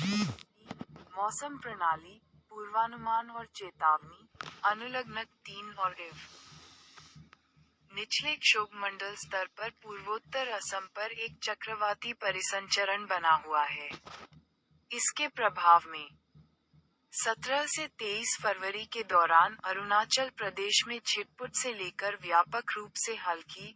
मौसम प्रणाली, पूर्वानुमान और चेतावनी, अनुलग्नक 3 और इव निचले क्षोभमंडल स्तर पर पूर्वोत्तर असम पर एक चक्रवाती परिसंचरण बना हुआ है। इसके प्रभाव में 17 से 23 फरवरी के दौरान अरुणाचल प्रदेश में छिटपुट से लेकर व्यापक रूप से हल्की,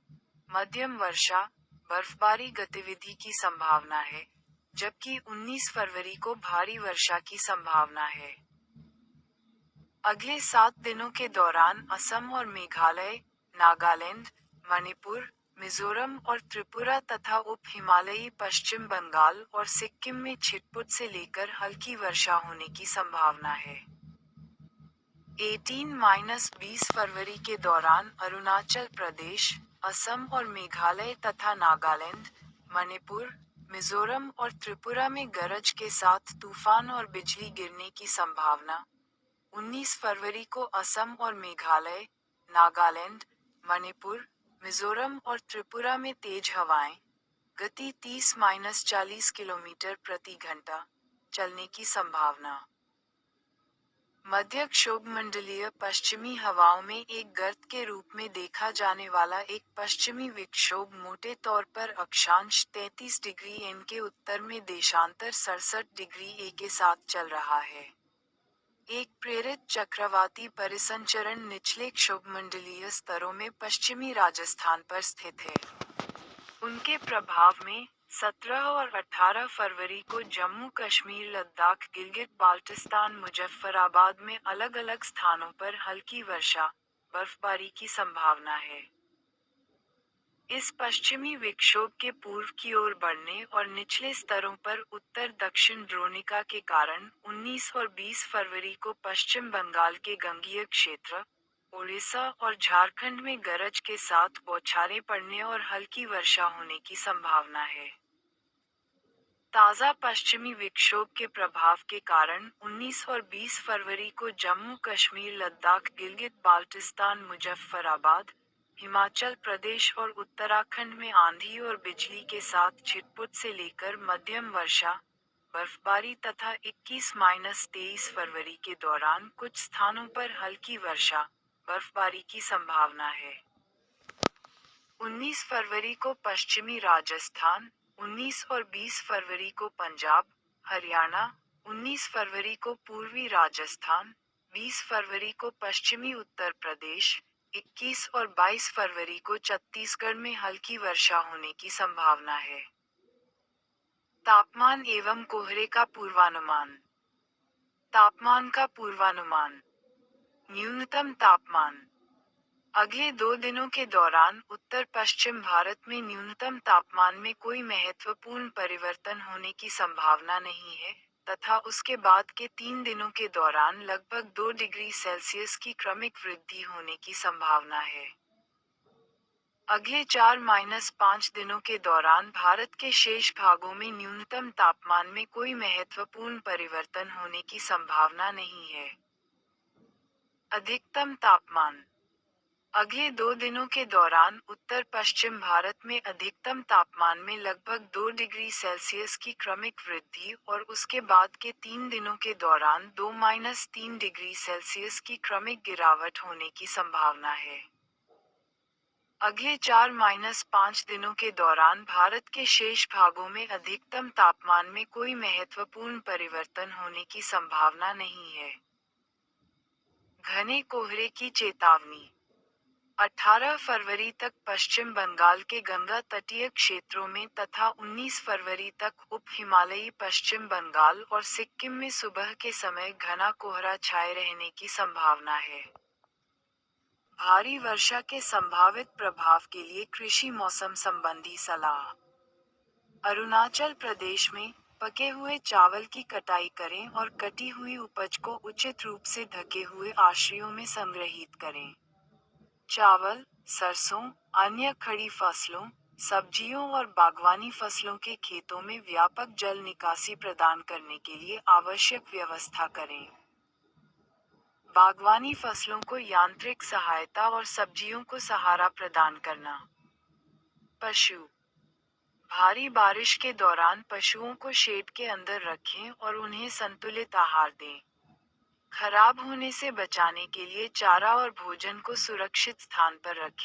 मध्यम वर्षा, बर्फबारी गतिविधि की संभावना है, जबकि 19 फरवरी को भारी वर्षा की संभावना है। अगले 7 दिनों के दौरान असम और मेघालय, नागालैंड, मणिपुर, मिजोरम और त्रिपुरा तथा उप हिमालयी पश्चिम बंगाल और सिक्किम में छिटपुट से लेकर हल्की वर्षा होने की संभावना है। 18-20 फरवरी के दौरान अरुणाचल प्रदेश, असम और मेघालय तथा नागालैंड, मणिपुर, मिजोरम और त्रिपुरा में गरज के साथ तूफान और बिजली गिरने की संभावना। 19 फरवरी को असम और मेघालय, नागालैंड, मणिपुर, मिजोरम और त्रिपुरा में तेज हवाएं, गति 30-40 किलोमीटर प्रति घंटा, चलने की संभावना। मध्य क्षोभमंडलीय पश्चिमी हवाओं में एक गर्त के रूप में देखा जाने वाला एक पश्चिमी विक्षोभ मोटे तौर पर अक्षांश 33 डिग्री एन के उत्तर में देशांतर 67 डिग्री ए के साथ चल रहा है। एक प्रेरित चक्रवाती परिसंचरण निचले क्षोभमंडलीय स्तरों में पश्चिमी राजस्थान पर स्थित है। उनके प्रभाव में 17 और 18 फरवरी को जम्मू कश्मीर, लद्दाख, गिलगित बाल्टिस्तान, मुजफ्फराबाद में अलग अलग स्थानों पर हल्की वर्षा, बर्फबारी की संभावना है। इस पश्चिमी विक्षोभ के पूर्व की ओर बढ़ने और निचले स्तरों पर उत्तर दक्षिण द्रोणिका के कारण 19 और 20 फरवरी को पश्चिम बंगाल के गंगीय क्षेत्र, ओडिशा और झारखंड में गरज के साथ बौछारें पड़ने और हल्की वर्षा होने की संभावना है। ताज़ा पश्चिमी विक्षोभ के प्रभाव के कारण 19 और 20 फरवरी को जम्मू कश्मीर, लद्दाख, गिलगित बाल्टिस्तान, मुजफ्फराबाद, हिमाचल प्रदेश और उत्तराखंड में आंधी और बिजली के साथ छिटपुट से लेकर मध्यम वर्षा, बर्फबारी तथा 21-23 फरवरी के दौरान कुछ स्थानों पर हल्की वर्षा, बर्फबारी की संभावना है। 19 फरवरी को पश्चिमी राजस्थान, 19 और 20 फरवरी को पंजाब, हरियाणा, 19 फरवरी को पूर्वी राजस्थान, 20 फरवरी को पश्चिमी उत्तर प्रदेश, 21 और 22 फरवरी को छत्तीसगढ़ में हल्की वर्षा होने की संभावना है। तापमान एवं कोहरे का पूर्वानुमान। तापमान का पूर्वानुमान। न्यूनतम तापमान। अगले 2 दिनों के दौरान उत्तर पश्चिम भारत में न्यूनतम तापमान में कोई महत्वपूर्ण परिवर्तन होने की संभावना नहीं है, तथा उसके बाद के 3 दिनों के दौरान लगभग 2 डिग्री सेल्सियस की क्रमिक वृद्धि होने की संभावना है। अगले 4-5 दिनों के दौरान भारत के शेष भागों में न्यूनतम तापमान में कोई महत्वपूर्ण परिवर्तन होने की संभावना नहीं है। अधिकतम तापमान। अगले 2 दिनों के दौरान उत्तर पश्चिम भारत में अधिकतम तापमान में लगभग 2 डिग्री सेल्सियस की क्रमिक वृद्धि और उसके बाद के 3 दिनों के दौरान 2-3 डिग्री सेल्सियस की क्रमिक गिरावट होने की संभावना है। अगले 4-5 दिनों के दौरान भारत के शेष भागों में अधिकतम तापमान में कोई महत्वपूर्ण परिवर्तन होने की संभावना नहीं है। घने कोहरे की चेतावनी। 18 फरवरी तक पश्चिम बंगाल के गंगा तटीय क्षेत्रों में तथा 19 फरवरी तक उप हिमालयी पश्चिम बंगाल और सिक्किम में सुबह के समय घना कोहरा छाए रहने की संभावना है। भारी वर्षा के संभावित प्रभाव के लिए कृषि मौसम संबंधी सलाह। अरुणाचल प्रदेश में पके हुए चावल की कटाई करें और कटी हुई उपज को उचित रूप से ढके हुए आश्रयों में संग्रहित करें। चावल, सरसों, अन्य खड़ी फसलों, सब्जियों और बागवानी फसलों के खेतों में व्यापक जल निकासी प्रदान करने के लिए आवश्यक व्यवस्था करें। बागवानी फसलों को यांत्रिक सहायता और सब्जियों को सहारा प्रदान करना। पशु। भारी बारिश के दौरान पशुओं को शेड के अंदर रखें और उन्हें संतुलित आहार दें। खराब होने से बचाने के लिए चारा और भोजन को सुरक्षित स्थान पर रखें।